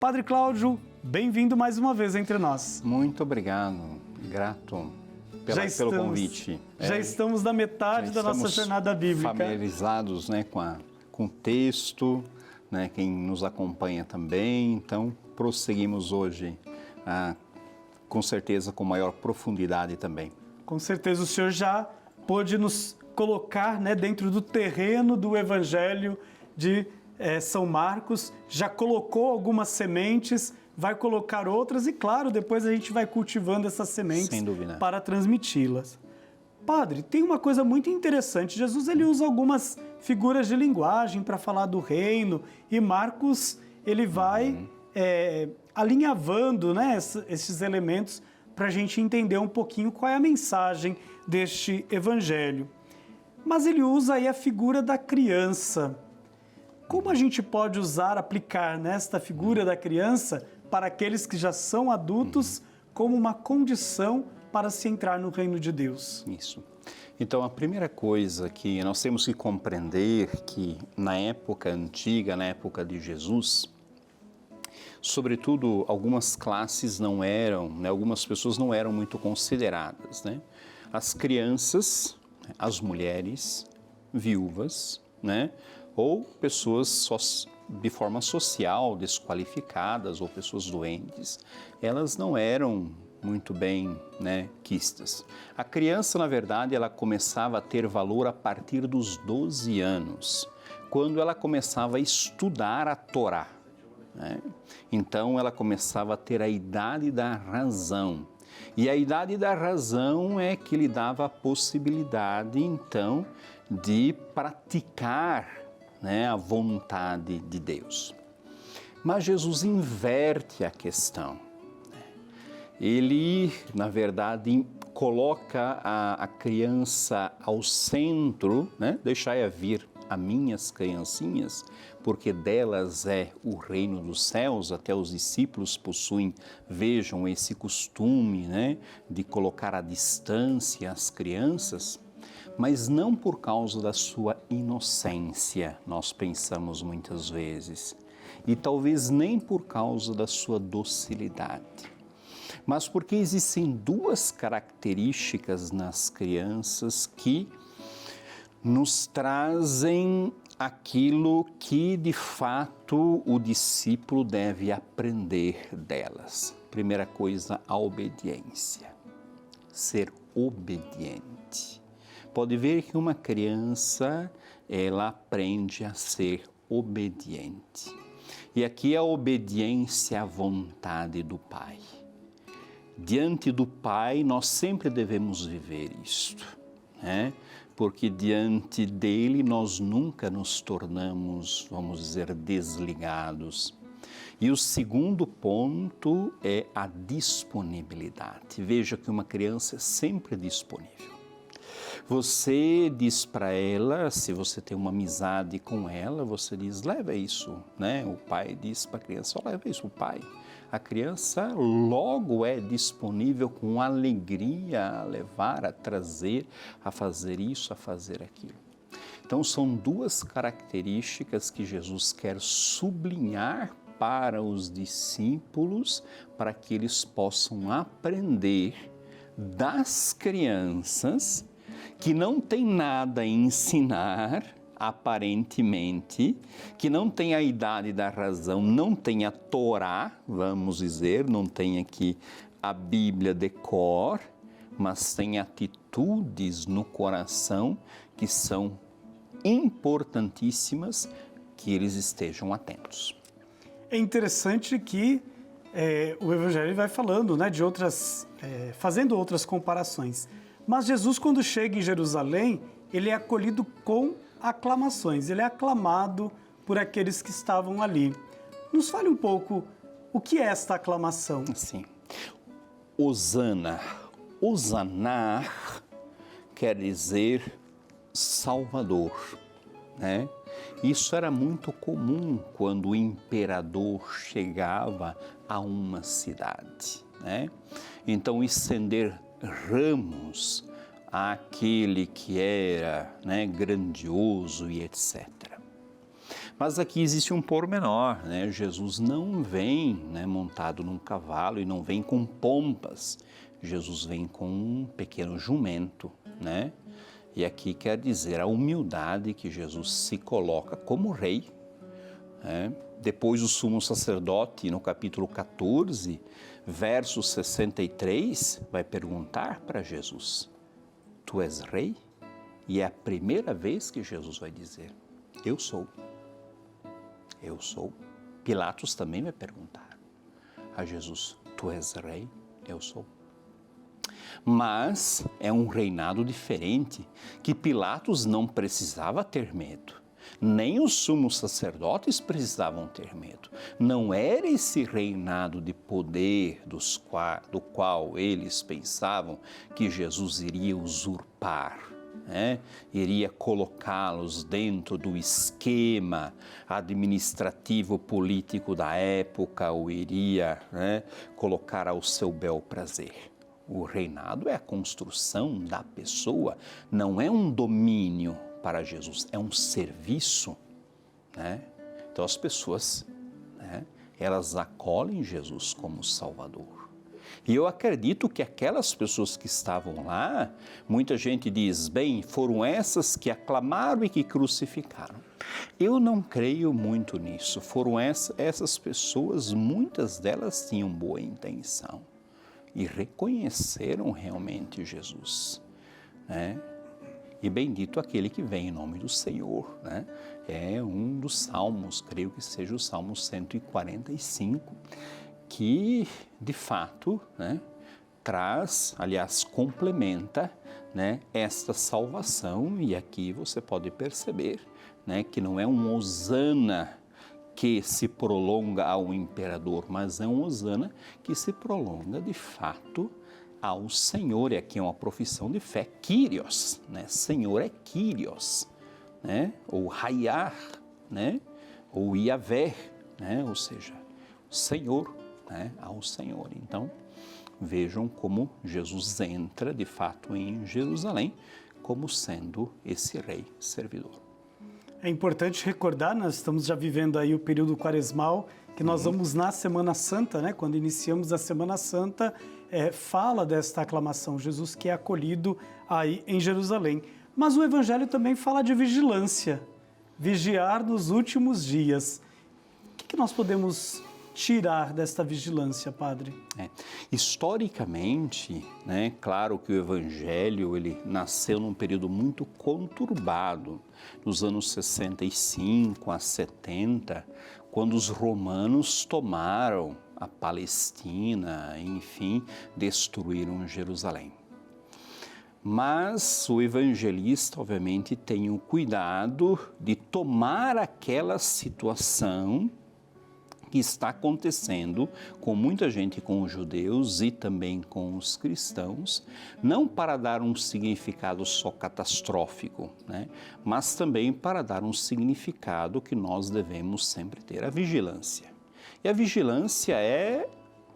Padre Cláudio, bem-vindo mais uma vez entre nós. Muito obrigado, grato pelo convite. Já estamos na metade da nossa jornada bíblica. Familiarizados, né, com o texto, né, quem nos acompanha também, então prosseguimos hoje, com certeza com maior profundidade também. Com certeza o senhor já pôde nos colocar, né, dentro do terreno do Evangelho de São Marcos, já colocou algumas sementes, vai colocar outras e, claro, depois a gente vai cultivando essas sementes para transmiti-las. Padre, tem uma coisa muito interessante. Jesus ele usa algumas figuras de linguagem para falar do reino e Marcos ele vai alinhavando, né, esses elementos para a gente entender um pouquinho qual é a mensagem deste evangelho. Mas ele usa aí a figura da criança. Como a gente pode usar, aplicar nesta figura da criança para aqueles que já são adultos como uma condição para se entrar no reino de Deus? Isso. Então, a primeira coisa que nós temos que compreender que na época antiga, na época de Jesus, sobretudo algumas classes não eram, né, algumas pessoas não eram muito consideradas, né? As crianças, as mulheres, viúvas, né? Ou pessoas de forma social desqualificadas ou pessoas doentes, elas não eram muito bem, né, quistas. A criança, na verdade, ela começava a ter valor a partir dos 12 anos, quando ela começava a estudar a Torá, né? Então ela começava a ter a idade da razão. E a idade da razão é que lhe dava a possibilidade, então, de praticar, né, a vontade de Deus. Mas Jesus inverte a questão. Ele, na verdade, coloca a criança ao centro, né? Deixai-a vir a minhas criancinhas, porque delas é o reino dos céus. Até os discípulos vejam esse costume, né, de colocar à distância as crianças, mas não por causa da sua inocência, nós pensamos muitas vezes, e talvez nem por causa da sua docilidade, mas porque existem duas características nas crianças que nos trazem aquilo que, de fato, o discípulo deve aprender delas. Primeira coisa, a obediência. Ser obediente. Pode ver que uma criança, ela aprende a ser obediente. E aqui a obediência à vontade do Pai. Diante do Pai, nós sempre devemos viver isto, né? Porque diante dele nós nunca nos tornamos, vamos dizer, desligados. E o segundo ponto é a disponibilidade. Veja que uma criança é sempre disponível. Você diz para ela, se você tem uma amizade com ela, você diz, leva isso, né? O pai diz para a criança, leva isso, o pai. A criança logo é disponível com alegria a levar, a trazer, a fazer isso, a fazer aquilo. Então são duas características que Jesus quer sublinhar para os discípulos, para que eles possam aprender das crianças que não tem nada a ensinar, aparentemente, que não tem a idade da razão, não tem a Torá, vamos dizer, não tem aqui a Bíblia de cor, mas tem atitudes no coração que são importantíssimas, que eles estejam atentos. É interessante que o Evangelho vai falando, né, de outras, fazendo outras comparações. Mas Jesus, quando chega em Jerusalém, ele é acolhido com aclamações, ele é aclamado por aqueles que estavam ali. Nos fale um pouco o que é esta aclamação. Sim. Hosana. Hosanar quer dizer Salvador, né? Isso era muito comum quando o imperador chegava a uma cidade, né? Então, estender ramos àquele que era, né, grandioso e etc. Mas aqui existe um pormenor, né? Jesus não vem, né, montado num cavalo e não vem com pompas. Jesus vem com um pequeno jumento, né? E aqui quer dizer a humildade que Jesus se coloca como rei, né? Depois o sumo sacerdote, no capítulo 14, verso 63, vai perguntar para Jesus: tu és rei? E é a primeira vez que Jesus vai dizer: eu sou. Eu sou. Pilatos também vai perguntar a Jesus: tu és rei? Eu sou. Mas é um reinado diferente, que Pilatos não precisava ter medo. Nem os sumos sacerdotes precisavam ter medo. Não era esse reinado de poder do qual eles pensavam que Jesus iria usurpar, né? Iria colocá-los dentro do esquema administrativo político da época, ou iria, né, colocar ao seu bel prazer. O reinado é a construção da pessoa, não é um domínio para Jesus, é um serviço, né? Então as pessoas, né, elas acolhem Jesus como Salvador. E eu acredito que aquelas pessoas que estavam lá, muita gente diz, bem, foram essas que aclamaram e que crucificaram. Eu não creio muito nisso. Foram essas pessoas, muitas delas tinham boa intenção e reconheceram realmente Jesus, né? E bendito aquele que vem em nome do Senhor, né? É um dos salmos, creio que seja o Salmo 145, que de fato, né, traz, aliás, complementa, né, esta salvação. E aqui você pode perceber, né, que não é um hosana que se prolonga ao imperador, mas é um hosana que se prolonga de fato ao Senhor. E aqui é uma profissão de fé, Kyrios, né? Senhor é Kyrios, né? Ou Hayar, né? Ou Yahvé, né? Ou seja, Senhor, né? Ao Senhor. Então, vejam como Jesus entra de fato em Jerusalém como sendo esse rei servidor. É importante recordar, nós estamos já vivendo aí o período quaresmal, que nós vamos na Semana Santa, né? Quando iniciamos a Semana Santa, fala desta aclamação, Jesus que é acolhido aí em Jerusalém. Mas o Evangelho também fala de vigilância, vigiar nos últimos dias. O que nós podemos tirar desta vigilância, Padre? Historicamente, né, claro que o Evangelho ele nasceu num período muito conturbado, nos anos 65 a 70, quando os romanos tomaram a Palestina, enfim, destruíram Jerusalém. Mas o evangelista, obviamente, tem o cuidado de tomar aquela situação que está acontecendo com muita gente, com os judeus e também com os cristãos, não para dar um significado só catastrófico, né? Mas também para dar um significado que nós devemos sempre ter, a vigilância. E a vigilância é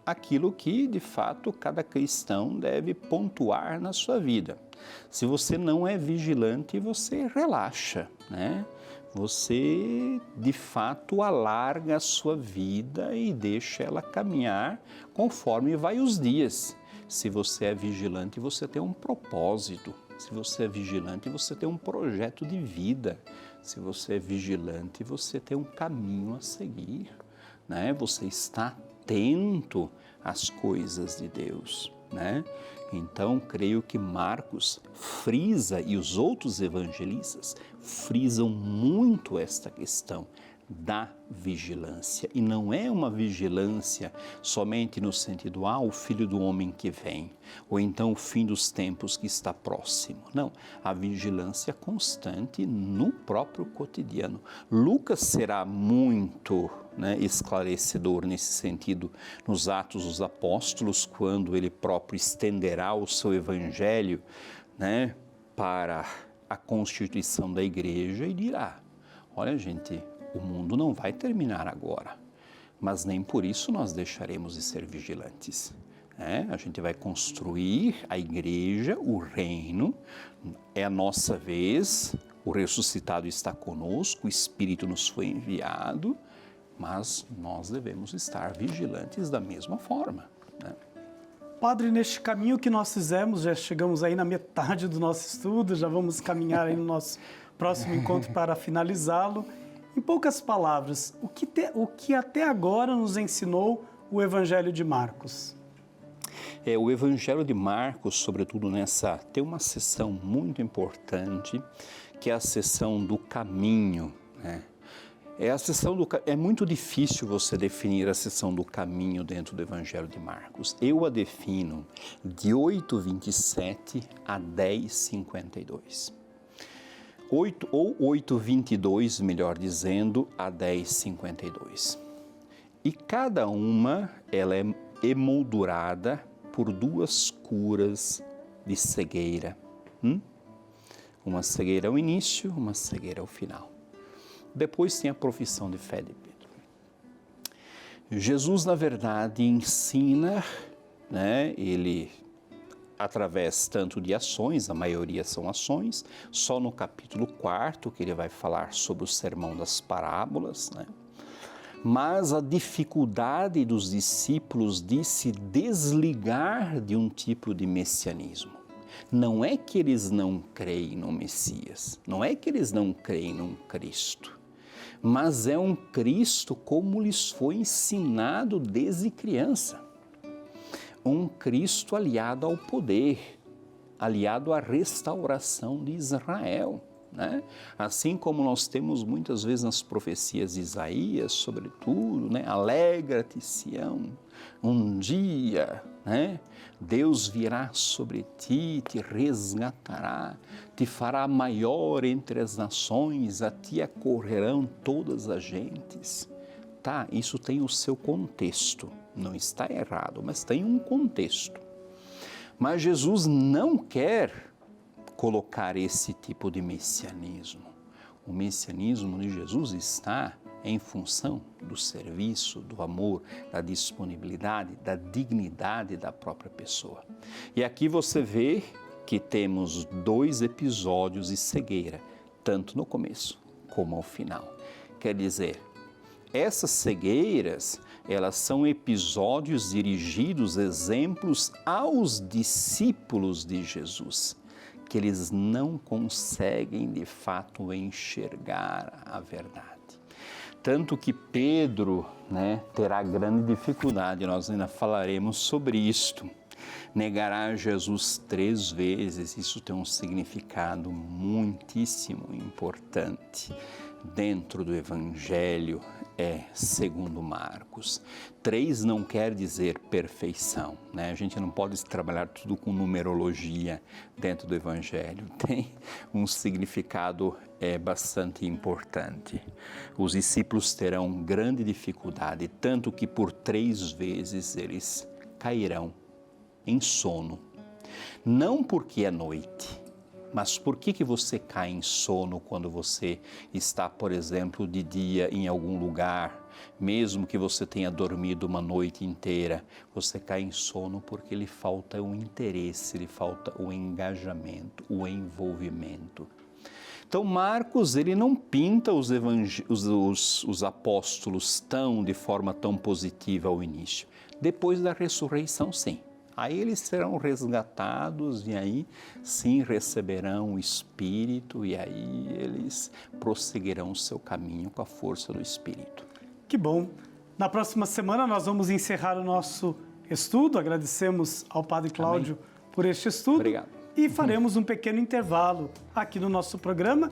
aquilo que, de fato, cada cristão deve pontuar na sua vida. Se você não é vigilante, você relaxa, né? Você, de fato, alarga a sua vida e deixa ela caminhar conforme vai os dias. Se você é vigilante, você tem um propósito. Se você é vigilante, você tem um projeto de vida. Se você é vigilante, você tem um caminho a seguir, né? Você está atento às coisas de Deus, né? Então, creio que Marcos frisa e os outros evangelistas frisam muito esta questão da vigilância. E não é uma vigilância somente no sentido, o Filho do Homem que vem, ou então o fim dos tempos que está próximo. Não, a vigilância constante no próprio cotidiano. Lucas será muito, né, esclarecedor nesse sentido nos Atos dos Apóstolos, quando ele próprio estenderá o seu evangelho, né, para a constituição da igreja e dirá, olha gente, o mundo não vai terminar agora, mas nem por isso nós deixaremos de ser vigilantes. A gente vai construir a igreja, o reino, é a nossa vez, O ressuscitado está conosco, o Espírito nos foi enviado, mas nós devemos estar vigilantes da mesma forma, né? Padre, neste caminho que nós fizemos, já chegamos aí na metade do nosso estudo, já vamos caminhar aí no nosso próximo encontro para finalizá-lo. Em poucas palavras, o que até agora nos ensinou o Evangelho de Marcos? O Evangelho de Marcos, sobretudo tem uma seção muito importante, que é a seção do caminho, né? É muito difícil você definir a seção do caminho dentro do Evangelho de Marcos. Eu a defino de 8:27 a 10:52. 8:22, melhor dizendo, a 10:52. E cada uma, ela é emoldurada por duas curas de cegueira. Uma cegueira ao início, uma cegueira ao final. Depois tem a profissão de fé de Pedro. Jesus, na verdade, ensina, né? Ele, através tanto de ações, a maioria são ações, só no capítulo 4 que ele vai falar sobre o sermão das parábolas, né? Mas a dificuldade dos discípulos de se desligar de um tipo de messianismo. Não é que eles não creem no Messias, não é que eles não creem num Cristo, mas é um Cristo como lhes foi ensinado desde criança. Um Cristo aliado ao poder, aliado à restauração de Israel, né? Assim como nós temos muitas vezes nas profecias de Isaías, sobretudo, né? Alegra-te, Sião, um dia, né? Deus virá sobre ti, te resgatará, te fará maior entre as nações, a ti acorrerão todas as gentes. Tá, isso tem o seu contexto, não está errado, mas tem um contexto. Mas Jesus não quer colocar esse tipo de messianismo. O messianismo de Jesus está em função do serviço, do amor, da disponibilidade, da dignidade da própria pessoa. E aqui você vê que temos 2 episódios de cegueira, tanto no começo como ao final. Quer dizer, essas cegueiras, elas são episódios dirigidos, exemplos aos discípulos de Jesus, que eles não conseguem de fato enxergar a verdade. Tanto que Pedro, né, terá grande dificuldade, nós ainda falaremos sobre isto. Negará Jesus 3 vezes, isso tem um significado muitíssimo importante dentro do Evangelho segundo Marcos. 3 não quer dizer perfeição, né? A gente não pode trabalhar tudo com numerologia dentro do Evangelho. Tem um significado bastante importante. Os discípulos terão grande dificuldade, tanto que por 3 vezes eles cairão em sono. Não porque é noite, mas por que você cai em sono quando você está, por exemplo, de dia em algum lugar, mesmo que você tenha dormido uma noite inteira, você cai em sono porque lhe falta o interesse, lhe falta o engajamento, o envolvimento. Então Marcos, ele não pinta os apóstolos de forma tão positiva ao início. Depois da ressurreição, sim. Aí eles serão resgatados e aí sim receberão o Espírito e aí eles prosseguirão o seu caminho com a força do Espírito. Que bom! Na próxima semana nós vamos encerrar o nosso estudo. Agradecemos ao Padre Cláudio por este estudo. Obrigado. E faremos um pequeno intervalo aqui no nosso programa